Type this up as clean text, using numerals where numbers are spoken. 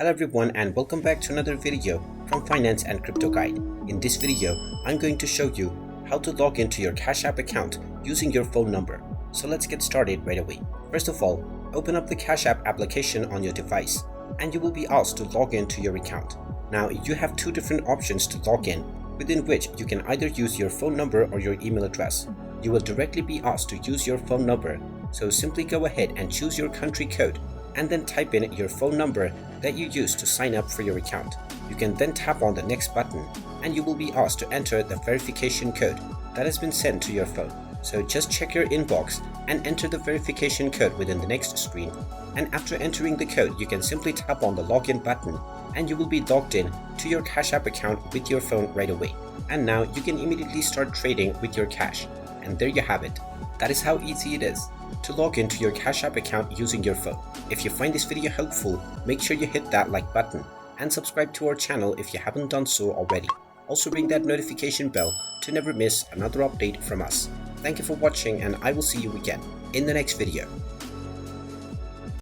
Hello everyone and welcome back to another video from Finance and Crypto Guide. In this video, I'm going to show you how to log into your Cash App account using your phone number. So let's get started right away. First of all, open up the Cash App application on your device and you will be asked to log into your account. Now you have two different options to log in, within which you can either use your phone number or your email address. You will directly be asked to use your phone number, so simply go ahead and choose your country code and then type in your phone number that you used to sign up for your account. You can then tap on the next button and you will be asked to enter the verification code that has been sent to your phone. So just check your inbox and enter the verification code within the next screen. And after entering the code, you can simply tap on the login button and you will be logged in to your Cash App account with your phone right away. And now you can immediately start trading with your cash. And there you have it. That is how easy it is to log into your Cash App account using your phone. If you find this video helpful, make sure you hit that like button and subscribe to our channel if you haven't done so already. Also ring that notification bell to never miss another update from us. Thank you for watching and I will see you again in the next video.